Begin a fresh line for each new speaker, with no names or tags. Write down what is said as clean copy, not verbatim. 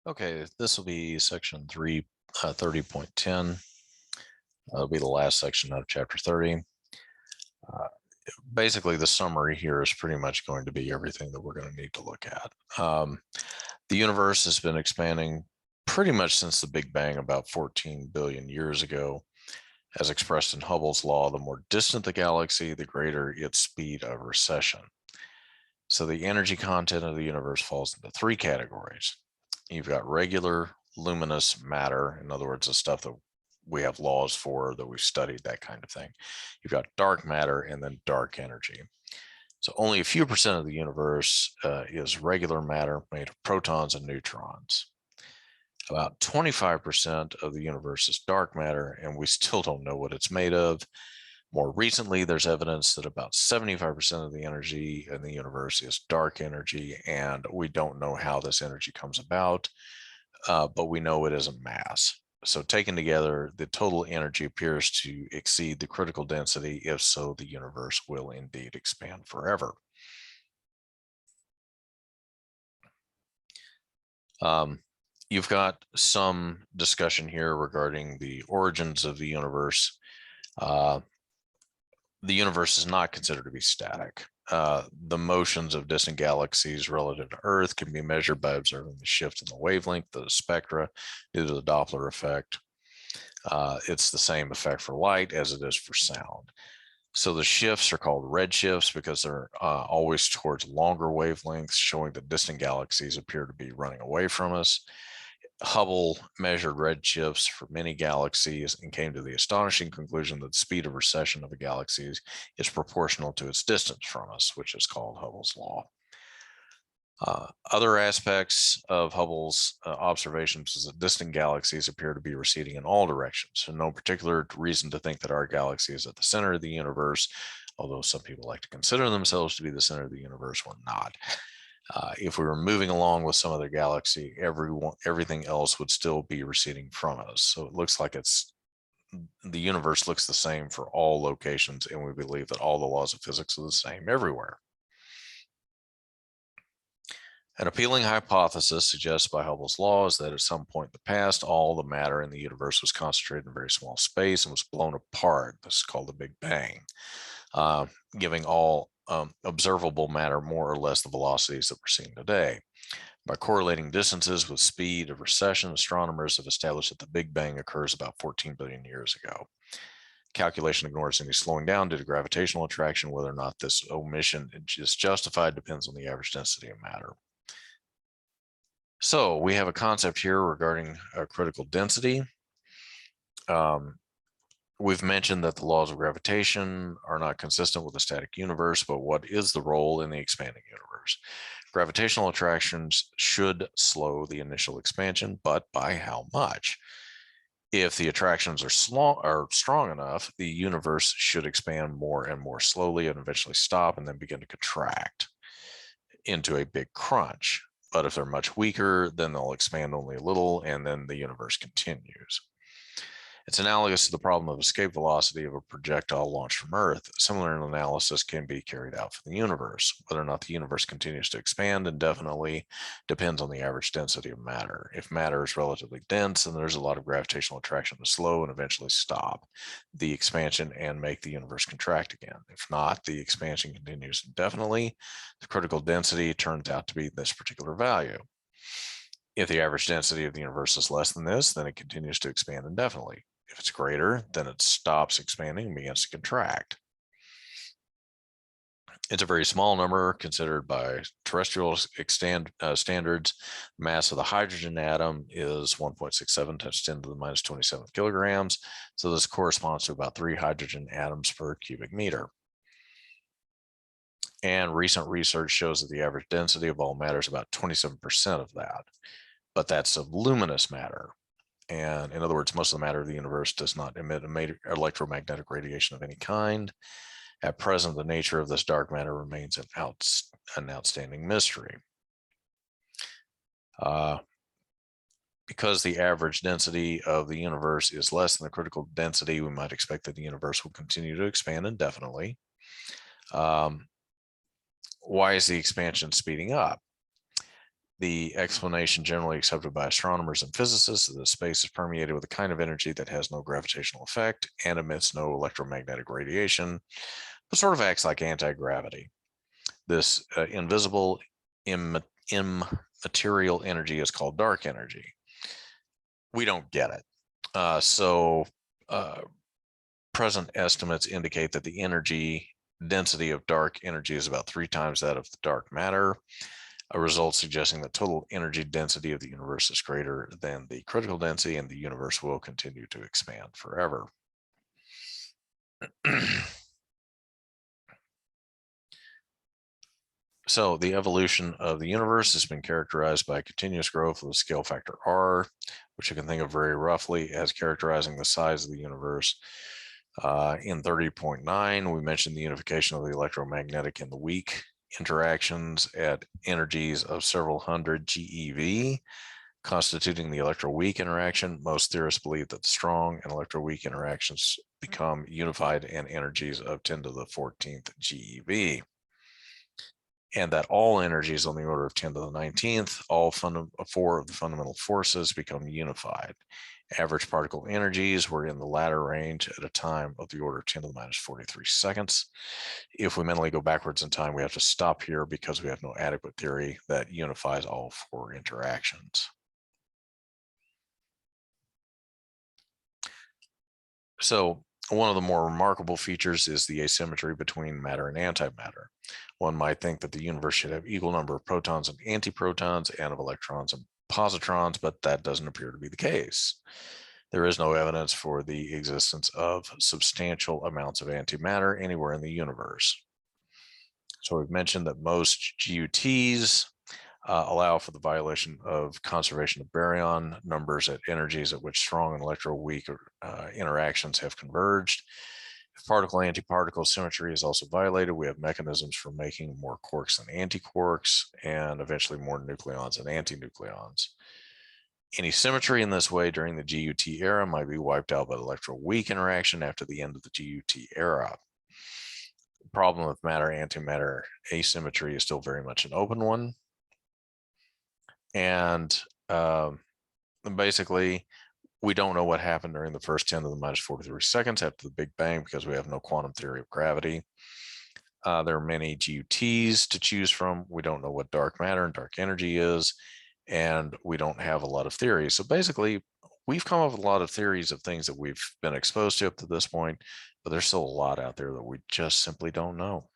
Okay, this will be section 30.10. It'll be the last section of chapter 30. Basically, the summary here is pretty much going to be everything that we're going to need to look at. The universe has been expanding pretty much since the Big Bang about 14 billion years ago. As expressed in Hubble's law, the more distant the galaxy, the greater its speed of recession. So the energy content of the universe falls into three categories. You've got regular luminous matter, in other words, the stuff that we have laws for, that we've studied, that kind of thing. You've got dark matter and then dark energy. So only a few percent of the universe is regular matter made of protons and neutrons. About 25% of the universe is dark matter, and we still don't know what it's made of. More recently, there's evidence that about 75% of the energy in the universe is dark energy, and we don't know how this energy comes about, but we know it is a mass. So taken together, the total energy appears to exceed the critical density. If so, the universe will indeed expand forever. You've got some discussion here regarding the origins of the universe. The universe is not considered to be static. The motions of distant galaxies relative to Earth can be measured by observing the shift in the wavelength of the spectra due to the Doppler effect. It's the same effect for light as it is for sound. So the shifts are called redshifts because they're always towards longer wavelengths, showing that distant galaxies appear to be running away from us. Hubble measured redshifts for many galaxies and came to the astonishing conclusion that the speed of recession of a galaxy is proportional to its distance from us, which is called Hubble's law. Other aspects of Hubble's observations is that distant galaxies appear to be receding in all directions. So no particular reason to think that our galaxy is at the center of the universe, although some people like to consider themselves to be the center of the universe. We're not. If we were moving along with some other galaxy, everything else would still be receding from us. So it looks like the universe looks the same for all locations, and we believe that all the laws of physics are the same everywhere. An appealing hypothesis suggested by Hubble's law is that at some point in the past, all the matter in the universe was concentrated in a very small space and was blown apart. This is called the Big Bang, giving all observable matter more or less the velocities that we're seeing today. By correlating distances with speed of recession, astronomers have established that the Big Bang occurs about 14 billion years ago. Calculation ignores any slowing down due to gravitational attraction. Whether or not this omission is justified depends on the average density of matter. So we have a concept here regarding critical density. We've mentioned that the laws of gravitation are not consistent with a static universe, but what is the role in the expanding universe? Gravitational attractions should slow the initial expansion, but by how much? If the attractions are strong enough, the universe should expand more and more slowly and eventually stop and then begin to contract into a big crunch. But if they're much weaker, then they'll expand only a little, and then the universe continues. It's analogous to the problem of escape velocity of a projectile launched from Earth. Similar analysis can be carried out for the universe. Whether or not the universe continues to expand indefinitely depends on the average density of matter. If matter is relatively dense, then there's a lot of gravitational attraction to slow and eventually stop the expansion and make the universe contract again. If not, the expansion continues indefinitely. The critical density turns out to be this particular value. If the average density of the universe is less than this, then it continues to expand indefinitely. If it's greater, then it stops expanding and begins to contract. It's a very small number considered by terrestrial standards. Mass of the hydrogen atom is 1.67 times 10 to the minus 27 kilograms. So this corresponds to about 3 hydrogen atoms per cubic meter. And recent research shows that the average density of all matter is about 27% of that. But that's of luminous matter. And in other words, most of the matter of the universe does not emit electromagnetic radiation of any kind. At present, the nature of this dark matter remains an outstanding mystery. Because the average density of the universe is less than the critical density, we might expect that the universe will continue to expand indefinitely. Why is the expansion speeding up? The explanation generally accepted by astronomers and physicists is that space is permeated with a kind of energy that has no gravitational effect and emits no electromagnetic radiation, but sort of acts like anti-gravity. This invisible, immaterial energy is called dark energy. We don't get it. Present estimates indicate that the energy density of dark energy is about 3 times that of the dark matter, a result suggesting that total energy density of the universe is greater than the critical density, and the universe will continue to expand forever. So the evolution of the universe has been characterized by continuous growth with a scale factor R, which you can think of very roughly as characterizing the size of the universe. In 30.9, we mentioned the unification of the electromagnetic and the weak interactions at energies of several hundred GeV, constituting the electroweak interaction. Most theorists believe that the strong and electroweak interactions become unified at energies of 10 to the 14th GeV, and that all energies on the order of 10 to the 19th, all 4 of the fundamental forces become unified. Average particle energies were in the latter range at a time of the order of 10 to the minus 43 seconds. If we mentally go backwards in time, we have to stop here because we have no adequate theory that unifies all 4 interactions. So one of the more remarkable features is the asymmetry between matter and antimatter. One might think that the universe should have equal number of protons and antiprotons and of electrons and positrons, but that doesn't appear to be the case. There is no evidence for the existence of substantial amounts of antimatter anywhere in the universe. So we've mentioned that most GUTs allow for the violation of conservation of baryon numbers at energies at which strong and electroweak interactions have converged. If particle-antiparticle symmetry is also violated, we have mechanisms for making more quarks than antiquarks, and eventually more nucleons than antinucleons. Any symmetry in this way during the GUT era might be wiped out by the electroweak interaction after the end of the GUT era. The problem with matter-antimatter asymmetry is still very much an open one. And basically, we don't know what happened during the first 10 to the minus 43 seconds after the Big Bang because we have no quantum theory of gravity. There are many GUTs to choose from. We don't know what dark matter and dark energy is, and we don't have a lot of theories. So basically, we've come up with a lot of theories of things that we've been exposed to up to this point, but there's still a lot out there that we just simply don't know.